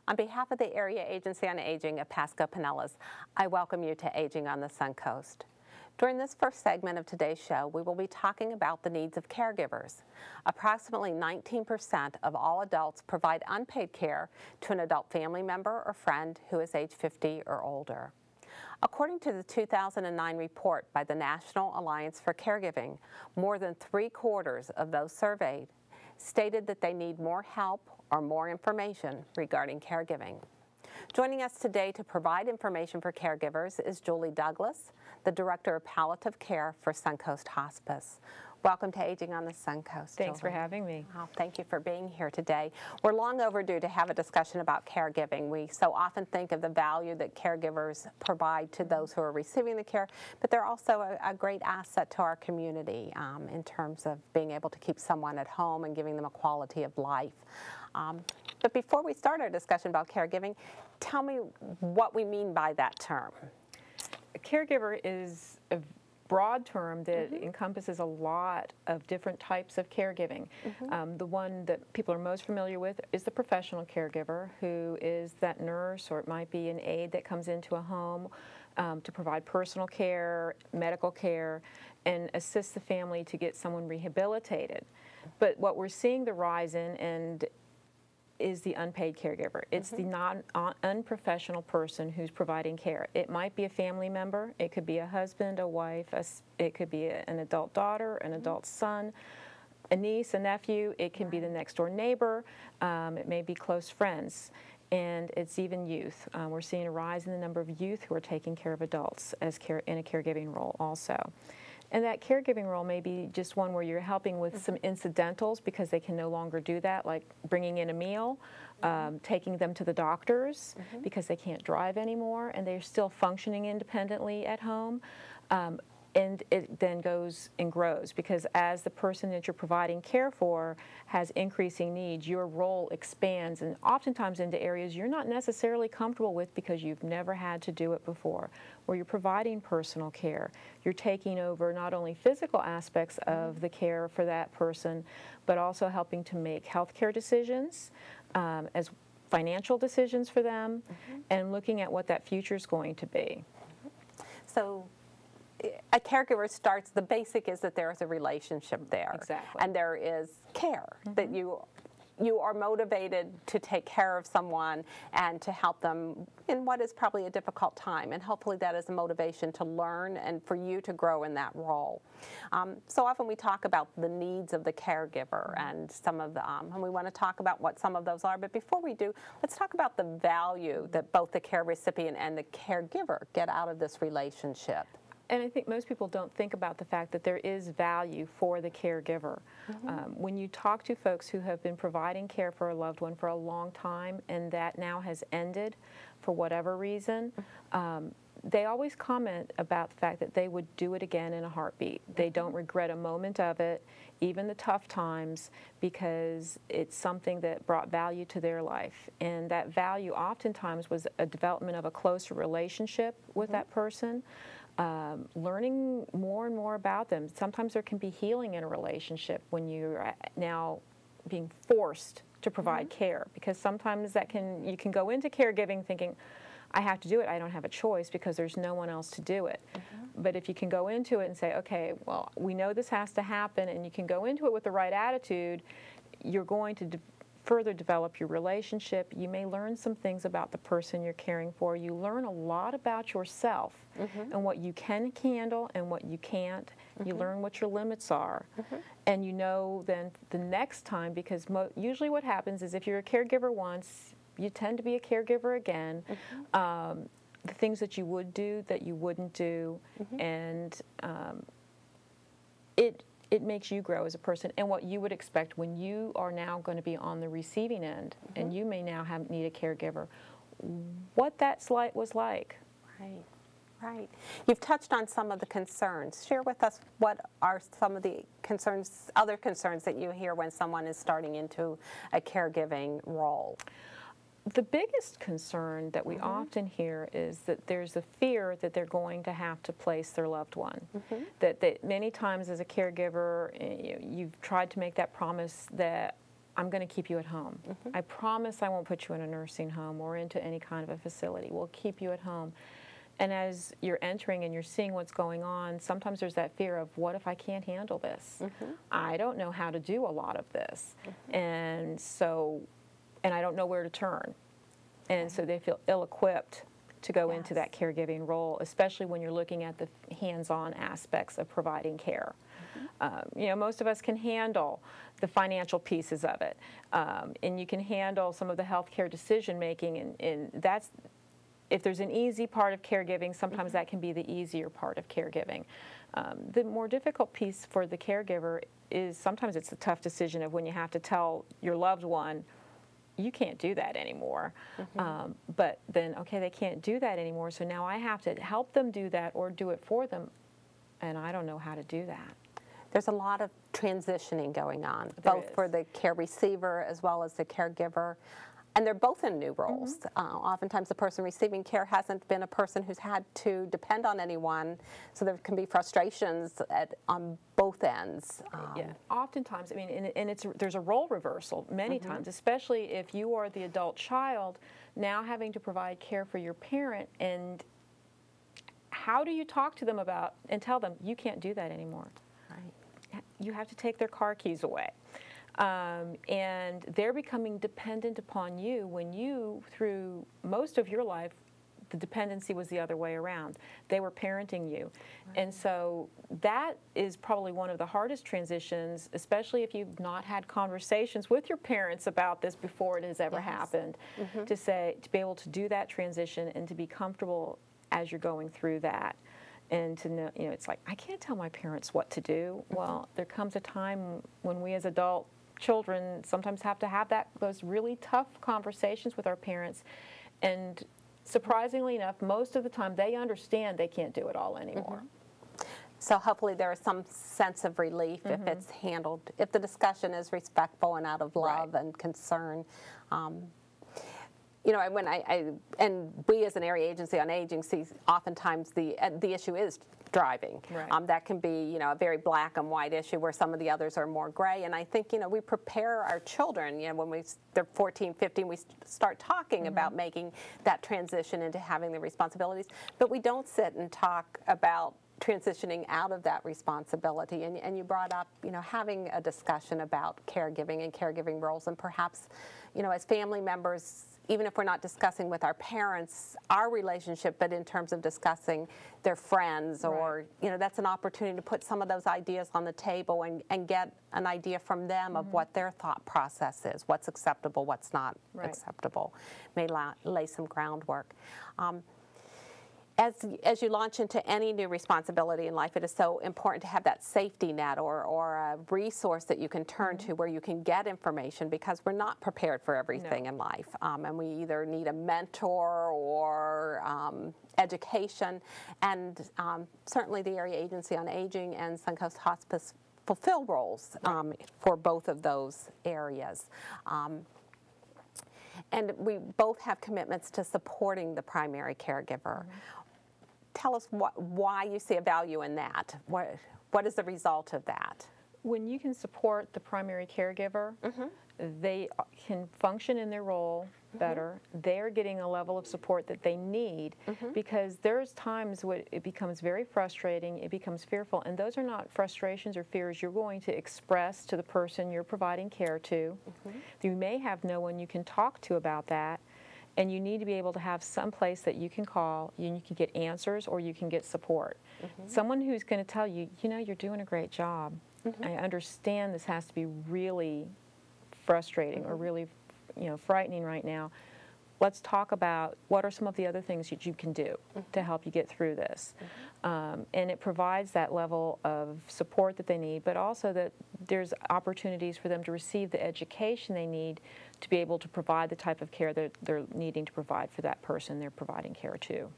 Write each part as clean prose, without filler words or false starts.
On behalf of the Area Agency on Aging of Pasco Pinellas, I welcome you to Aging on the Suncoast. During this first segment of today's show, we will be talking about the needs of caregivers. Approximately 19% of all adults provide unpaid care to an adult family member or friend who is age 50 or older. According to the 2009 report by the National Alliance for Caregiving, more than 3/4 of those surveyed stated that they need more help or more information regarding caregiving. Joining us today to provide information for caregivers is Julie Douglas, the Director of Palliative Care for Suncoast Hospice. Welcome to Aging on the Suncoast. Thanks for having me. Oh, thank you for being here today. We're long overdue to have a discussion about caregiving. We so often think of the value that caregivers provide to those who are receiving the care, but they're also a great asset to our community in terms of being able to keep someone at home and giving them a quality of life. But before we start our discussion about caregiving, tell me what we mean by that term. A caregiver is a broad term that encompasses a lot of different types of caregiving. The one that people are most familiar with is the professional caregiver, who is that nurse, or it might be an aide that comes into a home to provide personal care, medical care, and assist the family to get someone rehabilitated. But what we're seeing the rise in is the unpaid caregiver. It's the unprofessional person who's providing care. It might be a family member, it could be a husband, a wife, it could be an adult daughter, an adult son, a niece, a nephew, it can be the next door neighbor, it may be close friends, and it's even youth. We're seeing a rise in the number of youth who are taking care of adults as in a caregiving role also. And that caregiving role may be just one where you're helping with some incidentals because they can no longer do that, like bringing in a meal, taking them to the doctors because they can't drive anymore and they're still functioning independently at home. And it then goes and grows because as the person that you're providing care for has increasing needs, your role expands and oftentimes into areas you're not necessarily comfortable with because you've never had to do it before. Where you're providing personal care, you're taking over not only physical aspects of the care for that person, but also helping to make healthcare decisions, as financial decisions for them, and looking at what that future is going to be. So a caregiver starts, the basic is that there is a relationship there. Exactly. And there is care, that you are motivated to take care of someone and to help them in what is probably a difficult time. And hopefully that is a motivation to learn and for you to grow in that role. So often we talk about the needs of the caregiver and some of the, and we want to talk about what some of those are. But before we do, let's talk about the value that both the care recipient and the caregiver get out of this relationship. And I think most people don't think about the fact that there is value for the caregiver. When you talk to folks who have been providing care for a loved one for a long time and that now has ended for whatever reason, they always comment about the fact that they would do it again in a heartbeat. They don't regret a moment of it, even the tough times, because it's something that brought value to their life. And that value oftentimes was a development of a closer relationship with that person. Learning more and more about them. Sometimes there can be healing in a relationship when you're now being forced to provide care, because sometimes you can go into caregiving thinking, I have to do it, I don't have a choice because there's no one else to do it. But if you can go into it and say, okay, well, we know this has to happen, and you can go into it with the right attitude, you're going to further develop your relationship. You may learn some things about the person you're caring for. You learn a lot about yourself and what you can handle and what you can't. You learn what your limits are. And you know then the next time, because usually what happens is if you're a caregiver once, you tend to be a caregiver again. The things that you would do that you wouldn't do, and it makes you grow as a person and what you would expect when you are now going to be on the receiving end and you may now need a caregiver, what that was like. Right. You've touched on some of the concerns. Share with us what are some of the concerns, other concerns that you hear when someone is starting into a caregiving role. The biggest concern that we often hear is that there's a fear that they're going to have to place their loved one. That many times as a caregiver, you've tried to make that promise that I'm going to keep you at home. I promise I won't put you in a nursing home or into any kind of a facility. We'll keep you at home. And as you're entering and you're seeing what's going on, sometimes there's that fear of, what if I can't handle this? I don't know how to do a lot of this. And I don't know where to turn. And so they feel ill-equipped to go into that caregiving role, especially when you're looking at the hands-on aspects of providing care. You know, most of us can handle the financial pieces of it, and you can handle some of the healthcare decision-making, and that's, if there's an easy part of caregiving, sometimes that can be the easier part of caregiving. The more difficult piece for the caregiver is sometimes it's the tough decision of when you have to tell your loved one, you can't do that anymore. But then, okay, they can't do that anymore, so now I have to help them do that or do it for them, and I don't know how to do that. There's a lot of transitioning going on, both for the care receiver as well as the caregiver. And they're both in new roles. Oftentimes the person receiving care hasn't been a person who's had to depend on anyone, so there can be frustrations on both ends. Yeah, oftentimes, I mean, and there's a role reversal many times, especially if you are the adult child now having to provide care for your parent, and how do you talk to them about and tell them, you can't do that anymore? Right. You have to take their car keys away. And they're becoming dependent upon you when you, through most of your life, the dependency was the other way around. They were parenting you. Right. And so that is probably one of the hardest transitions, especially if you've not had conversations with your parents about this before it has ever happened, to be able to do that transition and to be comfortable as you're going through that. And to know, you know, it's like, I can't tell my parents what to do. Well, there comes a time when we as adult children sometimes have to have those really tough conversations with our parents. And surprisingly enough, most of the time they understand they can't do it all anymore. So hopefully there is some sense of relief if it's handled, if the discussion is respectful and out of love and concern. You know, and we as an area agency on aging see oftentimes the issue is driving. Right. That can be, you know, a very black and white issue where some of the others are more gray. And I think, you know, we prepare our children, you know, when they're 14, 15, we start talking about making that transition into having the responsibilities. But we don't sit and talk about transitioning out of that responsibility. And you brought up, you know, having a discussion about caregiving and caregiving roles, and perhaps, you know, as family members, even if we're not discussing with our parents our relationship, but in terms of discussing their friends, or, you know, that's an opportunity to put some of those ideas on the table and get an idea from them of what their thought process is, what's acceptable, what's not acceptable. May lay some groundwork. As you launch into any new responsibility in life, it is so important to have that safety net or a resource that you can turn to where you can get information, because we're not prepared for everything in life. And we either need a mentor or education. And certainly the Area Agency on Aging and Suncoast Hospice fulfill roles for both of those areas. And we both have commitments to supporting the primary caregiver. Tell us why you see a value in that. What is the result of that? When you can support the primary caregiver, they can function in their role better. They're getting a level of support that they need, because there's times when it becomes very frustrating, it becomes fearful, and those are not frustrations or fears you're going to express to the person you're providing care to. You may have no one you can talk to about that, and you need to be able to have some place that you can call, and you can get answers or you can get support. Someone who's going to tell you, you know, you're doing a great job. I understand this has to be really frustrating or really, you know, frightening right now. Let's talk about what are some of the other things that you can do to help you get through this. And it provides that level of support that they need, but also that there's opportunities for them to receive the education they need to be able to provide the type of care that they're needing to provide for that person they're providing care to.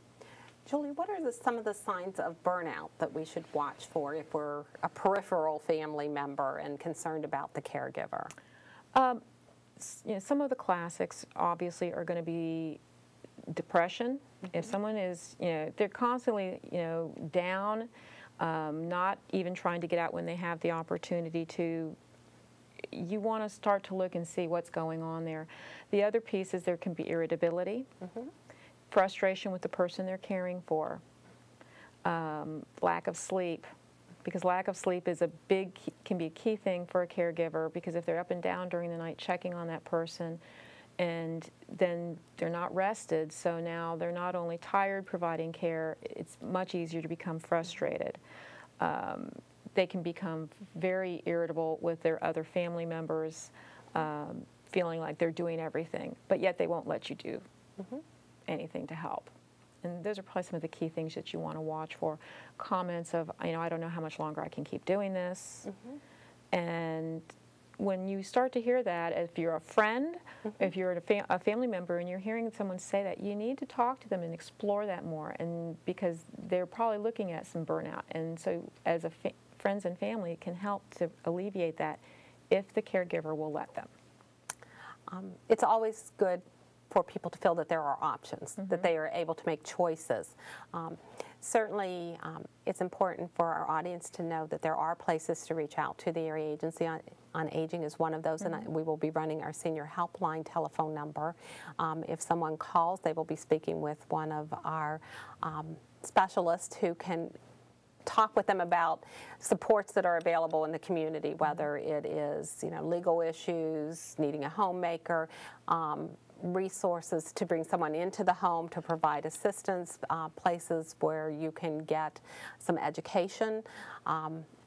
Julie, what are some of the signs of burnout that we should watch for if we're a peripheral family member and concerned about the caregiver? You know, some of the classics obviously are going to be depression. If someone is, you know, they're constantly, you know, down, not even trying to get out when they have the opportunity to, you want to start to look and see what's going on there. The other piece is there can be irritability, frustration with the person they're caring for, lack of sleep, because lack of sleep is can be a key thing for a caregiver, because if they're up and down during the night checking on that person, and then they're not rested, so now they're not only tired providing care, it's much easier to become frustrated. They can become very irritable with their other family members, feeling like they're doing everything, but yet they won't let you do anything to help. And those are probably some of the key things that you want to watch for. Comments of, I don't know how much longer I can keep doing this. And when you start to hear that, if you're a friend, if you're a family member and you're hearing someone say that, you need to talk to them and explore that more, and because they're probably looking at some burnout. And so as friends and family can help to alleviate that if the caregiver will let them. It's always good for people to feel that there are options, that they are able to make choices. Certainly, it's important for our audience to know that there are places to reach out to. The Area Agency on Aging is one of those, and we will be running our senior helpline telephone number. If someone calls, they will be speaking with one of our specialists who can talk with them about supports that are available in the community, whether it is legal issues, needing a homemaker, resources to bring someone into the home to provide assistance, places where you can get some education.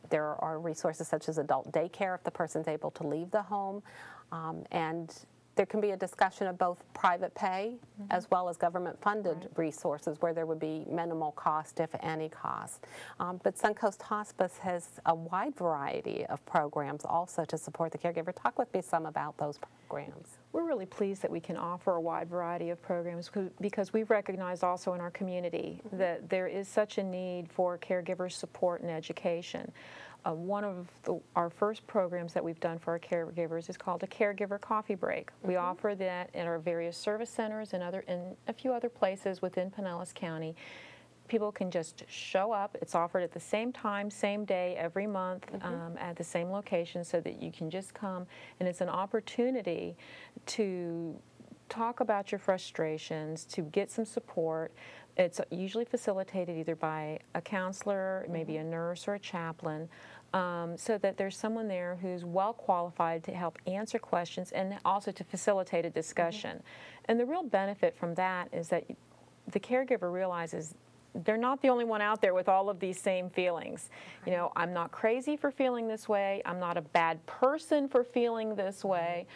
There are resources such as adult daycare if the person's able to leave the home, and there can be a discussion of both private pay as well as government-funded resources where there would be minimal cost, if any cost. But Suncoast Hospice has a wide variety of programs also to support the caregiver. Talk with me some about those programs. We're really pleased that we can offer a wide variety of programs because we've recognized also in our community that there is such a need for caregiver support and education. One of our first programs that we've done for our caregivers is called a Caregiver Coffee Break. We offer that in our various service centers and a few other places within Pinellas County. People can just show up. It's offered at the same time, same day, every month at the same location, so that you can just come, and it's an opportunity to talk about your frustrations, to get some support. It's usually facilitated either by a counselor, maybe a nurse or a chaplain, so that there's someone there who's well qualified to help answer questions and also to facilitate a discussion. And the real benefit from that is that the caregiver realizes they're not the only one out there with all of these same feelings. I'm not crazy for feeling this way, I'm not a bad person for feeling this way,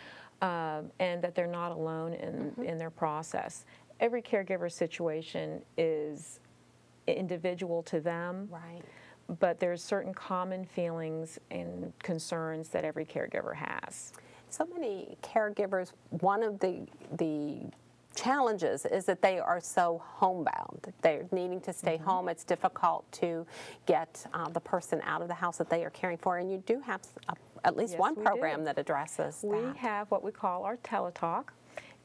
and that they're not alone in their process. Every caregiver situation is individual to them, but there's certain common feelings and concerns that every caregiver has. So many caregivers, one of the challenges is that they are so homebound. They're needing to stay home. It's difficult to get the person out of the house that they are caring for, and you do have at least one program that addresses that. We have what we call our teletalk,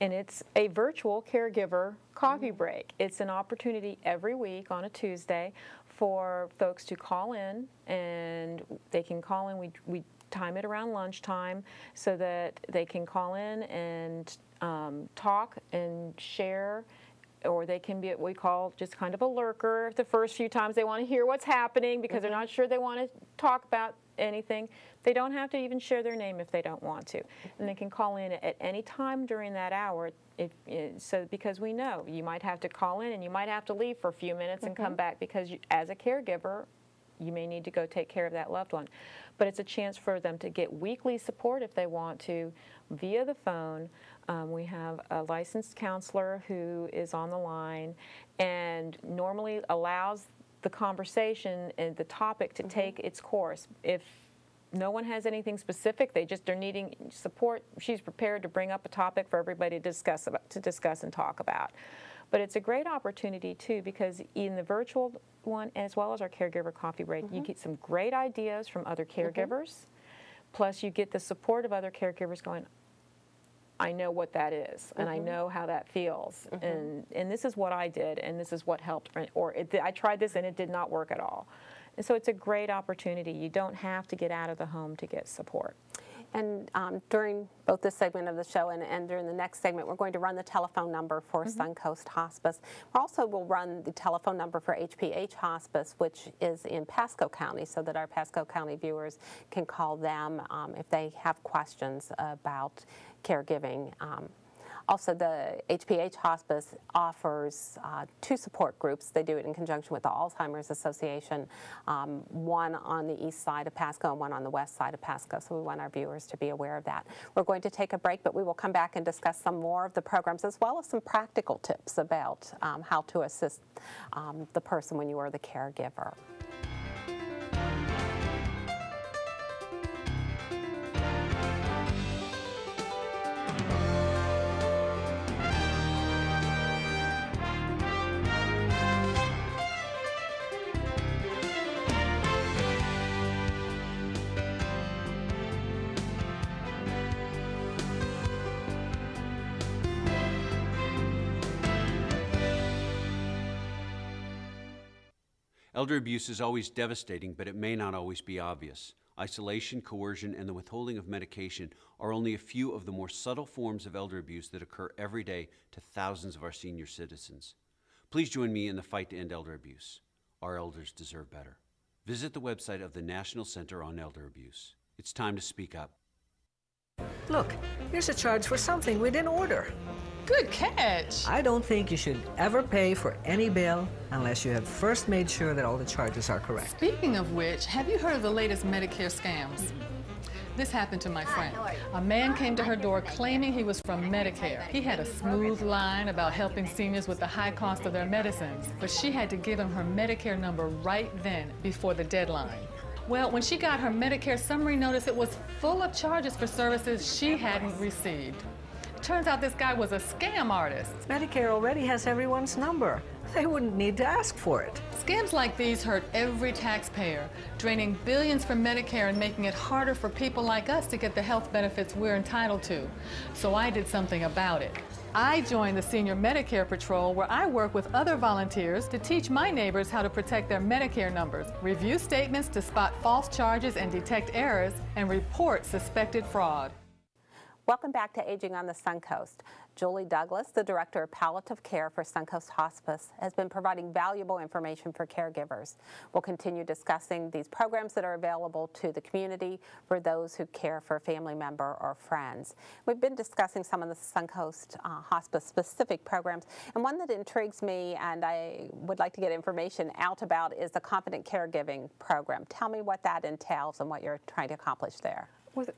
and it's a virtual caregiver coffee break. It's an opportunity every week on a Tuesday for folks to call in, and they can call in. We time it around lunchtime so that they can call in and talk and share, or they can be what we call just kind of a lurker. The first few times they want to hear what's happening because they're not sure they want to talk about anything. They don't have to even share their name if they don't want to. And they can call in at any time during that hour. Because we know you might have to call in and you might have to leave for a few minutes and come back because as a caregiver, you may need to go take care of that loved one. But it's a chance for them to get weekly support if they want to via the phone. We have a licensed counselor who is on the line and normally allows the conversation and the topic to take its course. If no one has anything specific, they're needing support, she's prepared to bring up a topic for everybody to discuss and talk about. But it's a great opportunity too, because in the virtual one as well as our caregiver coffee break, you get some great ideas from other caregivers, plus you get the support of other caregivers going, I know what that is, and I know how that feels, and this is what I did, and this is what helped, or I tried this and it did not work at all. And so it's a great opportunity. You don't have to get out of the home to get support. And during both this segment of the show and during the next segment, we're going to run the telephone number for Suncoast Hospice. We also will run the telephone number for HPH Hospice, which is in Pasco County, so that our Pasco County viewers can call them if they have questions about caregiving. Also, the HPH Hospice offers 2 support groups. They do it in conjunction with the Alzheimer's Association, one on the east side of Pasco and one on the west side of Pasco, so we want our viewers to be aware of that. We're going to take a break, but we will come back and discuss some more of the programs as well as some practical tips about how to assist the person when you are the caregiver. Elder abuse is always devastating, but it may not always be obvious. Isolation, coercion, and the withholding of medication are only a few of the more subtle forms of elder abuse that occur every day to thousands of our senior citizens. Please join me in the fight to end elder abuse. Our elders deserve better. Visit the website of the National Center on Elder Abuse. It's time to speak up. Look, here's a charge for something we didn't order. Good catch. I don't think you should ever pay for any bill unless you have first made sure that all the charges are correct. Speaking of which, have you heard of the latest Medicare scams? This happened to my friend. A man came to her door claiming he was from Medicare. He had a smooth line about helping seniors with the high cost of their medicines, but she had to give him her Medicare number right then before the deadline. Well, when she got her Medicare summary notice, it was full of charges for services she hadn't received. Turns out this guy was a scam artist. Medicare already has everyone's number. They wouldn't need to ask for it. Scams like these hurt every taxpayer, draining billions from Medicare and making it harder for people like us to get the health benefits we're entitled to. So I did something about it. I joined the Senior Medicare Patrol, where I work with other volunteers to teach my neighbors how to protect their Medicare numbers, review statements to spot false charges and detect errors, and report suspected fraud. Welcome back to Aging on the Suncoast. Julie Douglas, the Director of Palliative Care for Suncoast Hospice, has been providing valuable information for caregivers. We'll continue discussing these programs that are available to the community for those who care for a family member or friends. We've been discussing some of the Suncoast Hospice specific programs, and one that intrigues me and I would like to get information out about is the Confident Caregiving program. Tell me what that entails and what you're trying to accomplish there.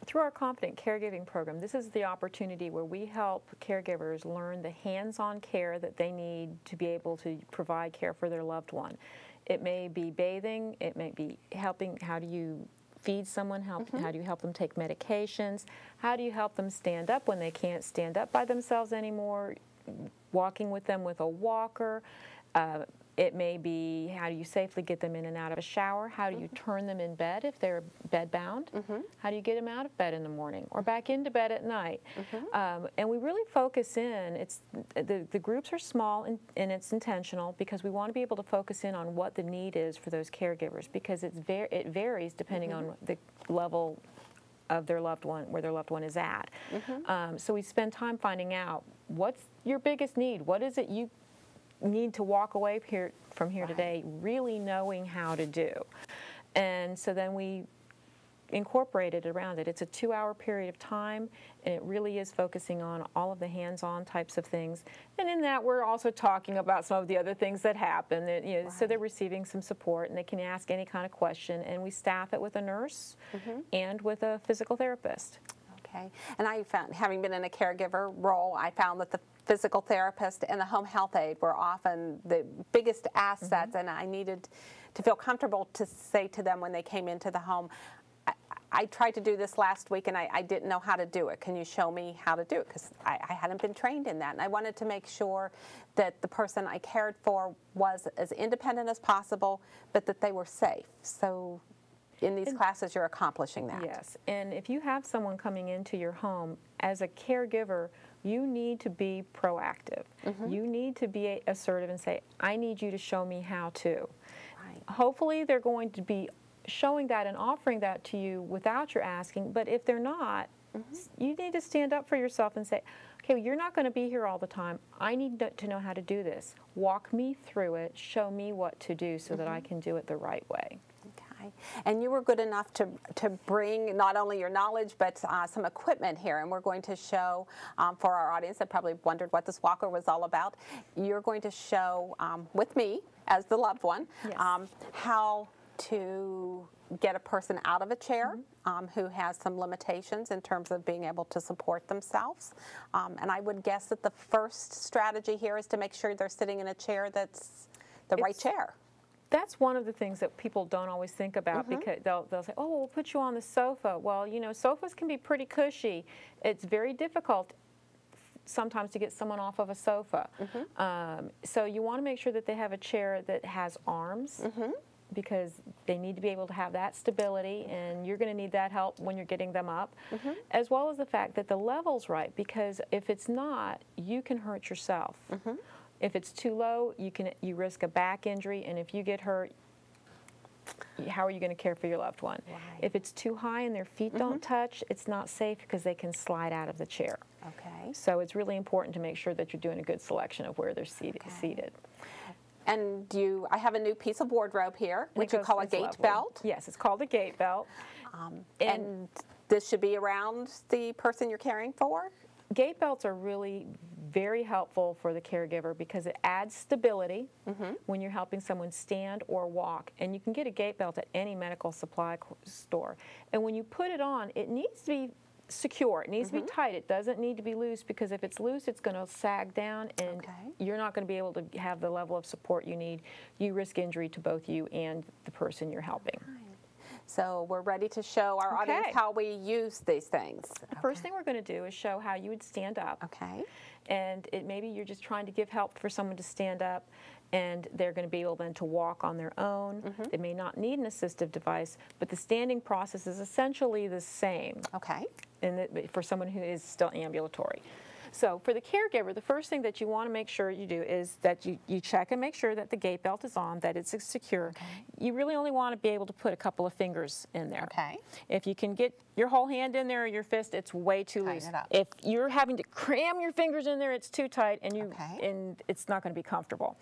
Through our Confident Caregiving program, this is the opportunity where we help caregivers learn the hands-on care that they need to be able to provide care for their loved one. It may be bathing, it may be helping, how do you feed someone, how do you help them take medications, how do you help them stand up when they can't stand up by themselves anymore, walking with them with a walker. It may be how do you safely get them in and out of a shower, how do you turn them in bed if they're bed-bound, how do you get them out of bed in the morning or back into bed at night. And we really focus in, the groups are small and it's intentional because we want to be able to focus in on what the need is for those caregivers because it varies depending on the level of their loved one, where their loved one is at. So we spend time finding out what's your biggest need, what is it you need to walk away from here today really knowing how to do. And so then we incorporated around it. It's a 2-hour period of time, and it really is focusing on all of the hands-on types of things. And in that, we're also talking about some of the other things that happen. So they're receiving some support, and they can ask any kind of question. And we staff it with a nurse and with a physical therapist. Okay. And I found, having been in a caregiver role, I found that the physical therapist and the home health aide were often the biggest assets, and I needed to feel comfortable to say to them when they came into the home, I tried to do this last week and I didn't know how to do it. Can you show me how to do it? Because I hadn't been trained in that, and I wanted to make sure that the person I cared for was as independent as possible, but that they were safe. So in these classes, you're accomplishing that. Yes, and if you have someone coming into your home, as a caregiver, you need to be proactive. You need to be assertive and say, I need you to show me how to. Hopefully they're going to be showing that and offering that to you without your asking. But if they're not, you need to stand up for yourself and say, okay, well, you're not going to be here all the time. I need to know how to do this. Walk me through it. Show me what to do so that I can do it the right way. Okay. And you were good enough to bring not only your knowledge but some equipment here, and we're going to show for our audience that probably wondered what this walker was all about. You're going to show with me as the loved one how to get a person out of a chair who has some limitations in terms of being able to support themselves. And I would guess that the first strategy here is to make sure they're sitting in a chair that's the right chair. That's one of the things that people don't always think about, because they'll say, oh, well, we'll put you on the sofa. Well, you know, sofas can be pretty cushy. It's very difficult sometimes to get someone off of a sofa. So you want to make sure that they have a chair that has arms, because they need to be able to have that stability, and you're going to need that help when you're getting them up, as well as the fact that the level's right, because if it's not, you can hurt yourself. If it's too low, you risk a back injury, and if you get hurt, how are you going to care for your loved one? If it's too high and their feet don't touch, it's not safe because they can slide out of the chair. So it's really important to make sure that you're doing a good selection of where they're seated. And I have a new piece of wardrobe here, which you call a gait belt. Yes, it's called a gait belt. And this should be around the person you're caring for? Gait belts are really very helpful for the caregiver because it adds stability when you're helping someone stand or walk. And you can get a gait belt at any medical supply store. And when you put it on, it needs to be secure. It needs to be tight. It doesn't need to be loose, because if it's loose, it's going to sag down, and you're not going to be able to have the level of support you need. You risk injury to both you and the person you're helping. So we're ready to show our audience how we use these things. The first thing we're going to do is show how you would stand up. And maybe you're just trying to give help for someone to stand up, and they're going to be able then to walk on their own. They may not need an assistive device, but the standing process is essentially the same. And for someone who is still ambulatory. So for the caregiver, the first thing that you want to make sure you do is that you check and make sure that the gait belt is on, that it's secure. You really only want to be able to put a couple of fingers in there. If you can get your whole hand in there or your fist, it's way too loose. If you're having to cram your fingers in there, it's too tight, and and it's not going to be comfortable.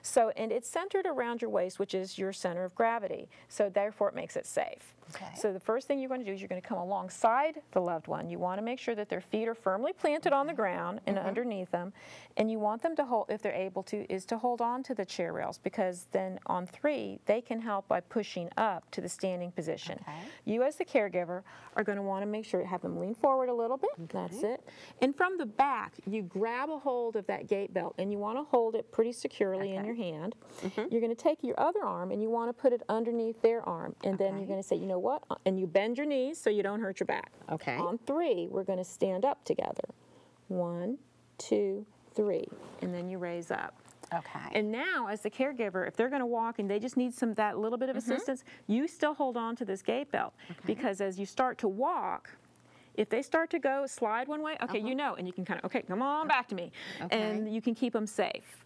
So, and it's centered around your waist, which is your center of gravity. So therefore, it makes it safe. So the first thing you're going to do is you're going to come alongside the loved one. You want to make sure that their feet are firmly planted on the ground and underneath them, and you want them to hold, if they're able to, is to hold on to the chair rails, because then on 3, they can help by pushing up to the standing position. You as the caregiver are going to want to make sure, have them lean forward a little bit. That's it. And from the back, you grab a hold of that gait belt, and you want to hold it pretty securely in your hand. You're going to take your other arm, and you want to put it underneath their arm, and then you're going to say, you know what? And you bend your knees so you don't hurt your back. On 3, we're going to stand up together. 1, 2, 3, and then you raise up. And now, as the caregiver, if they're going to walk and they just need that little bit of assistance, you still hold on to this gait belt, because as you start to walk, if they start to slide one way, you know, and you can kind of, come on back to me, and you can keep them safe.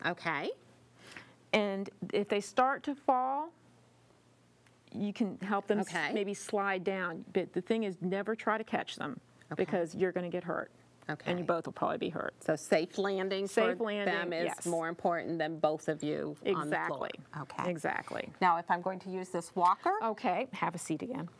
And if they start to fall, you can help them maybe slide down. But the thing is, never try to catch them, because you're going to get hurt. And you both will probably be hurt. So safe landing for them is more important than both of you on the floor. Exactly. Now, if I'm going to use this walker. Have a seat again.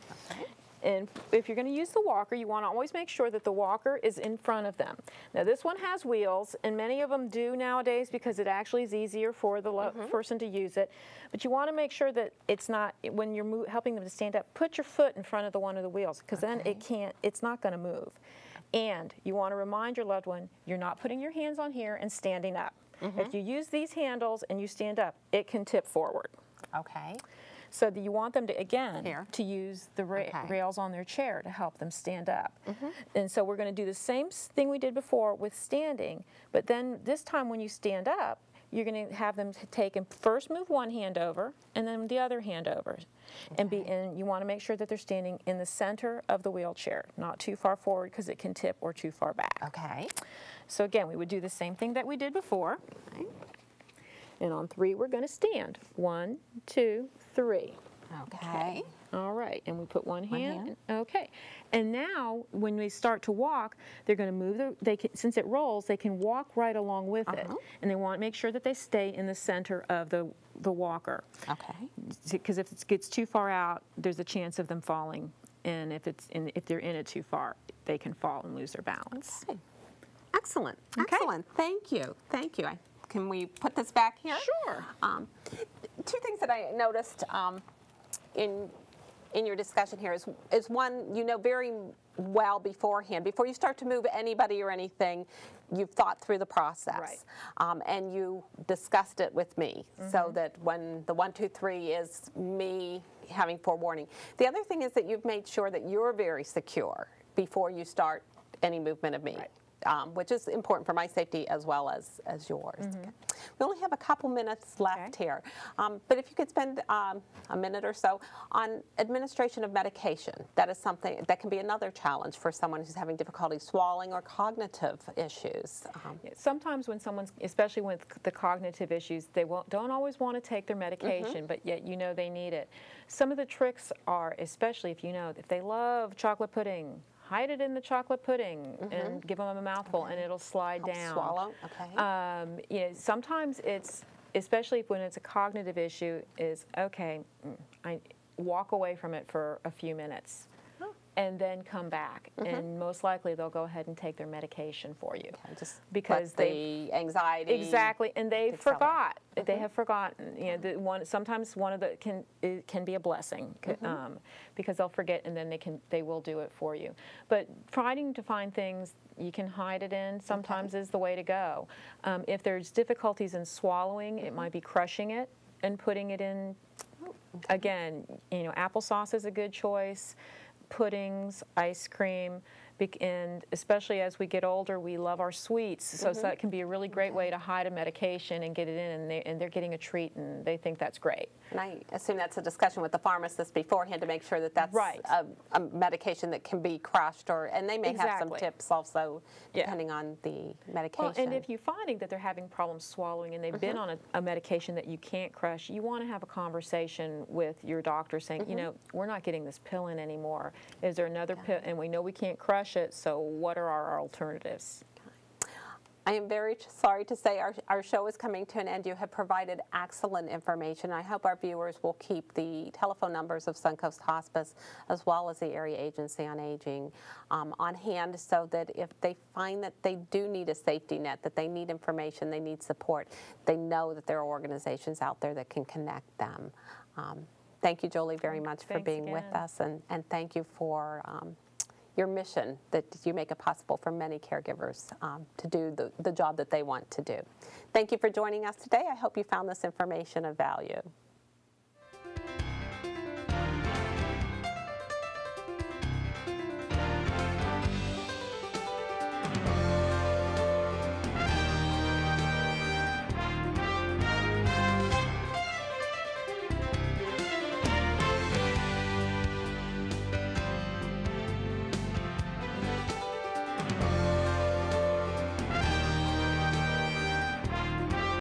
And if you're going to use the walker, you want to always make sure that the walker is in front of them. Now, this one has wheels, and many of them do nowadays, because it actually is easier for the person to use it. But you want to make sure that it's not, when you're helping them to stand up, put your foot in front of one of the wheels, because then it's not going to move. And you want to remind your loved one, you're not putting your hands on here and standing up. If you use these handles and you stand up, it can tip forward. So that you want them to, again, to use the rails on their chair to help them stand up. And so we're going to do the same thing we did before with standing, but then this time when you stand up, you're going to have them take and first move one hand over and then the other hand over. And you want to make sure that they're standing in the center of the wheelchair, not too far forward because it can tip, or too far back. So again, we would do the same thing that we did before. And on 3, we're going to stand. 1, 2, 3. Okay. All right, and we put one hand. hand. Okay, and now when we start to walk, they're going to move. Since it rolls, they can walk right along with it, and they want to make sure that they stay in the center of the walker. Okay. Because if it gets too far out, there's a chance of them falling, and if they're in it too far, they can fall and lose their balance. Okay. Excellent. Okay. Excellent. Thank you. Thank you. Can we put this back here? Sure. Two things that I noticed in your discussion here is one, you know very well beforehand, before you start to move anybody or anything, you've thought through the process. Right. And you discussed it with me, so that when the 1, 2, 3 is me having forewarning. The other thing is that you've made sure that you're very secure before you start any movement of me. Right. Which is important for my safety as well as yours. Okay. We only have a couple minutes left here, but if you could spend a minute or so on administration of medication. That is something that can be another challenge for someone who's having difficulty swallowing or cognitive issues. Sometimes when someone's, especially with the cognitive issues, they don't always want to take their medication, but yet you know they need it. Some of the tricks are, especially if they love chocolate pudding, hide it in the chocolate pudding and give them a mouthful, and it'll slide down. Swallow. Okay. Sometimes it's, especially when it's a cognitive issue, is okay. I walk away from it for a few minutes, and then come back, and most likely they'll go ahead and take their medication for you, just because the anxiety. Exactly, and they forgot. They have forgotten. Sometimes one of the can be a blessing, because they'll forget, and then they will do it for you. But trying to find things you can hide it in sometimes is the way to go. If there's difficulties in swallowing, it might be crushing it and putting it in. Again, applesauce is a good choice. Puddings, ice cream, and especially as we get older, we love our sweets. So that can be a really great way to hide a medication and get it in, and they're getting a treat, and they think that's great. And I assume that's a discussion with the pharmacist beforehand to make sure that that's a medication that can be crushed, and they may have some tips also, depending on the medication. Well, and if you're finding that they're having problems swallowing and they've been on a medication that you can't crush, you want to have a conversation with your doctor saying, we're not getting this pill in anymore. Is there another pill? And we know we can't crush it, so what are our alternatives? I am very sorry to say our show is coming to an end. You have provided excellent information. I hope our viewers will keep the telephone numbers of Suncoast Hospice as well as the Area Agency on Aging on hand, so that if they find that they do need a safety net, that they need information, they need support, they know that there are organizations out there that can connect them. Thank you, Jolie, very much for being with us, and thank you for your mission that you make it possible for many caregivers to do the job that they want to do. Thank you for joining us today. I hope you found this information of value.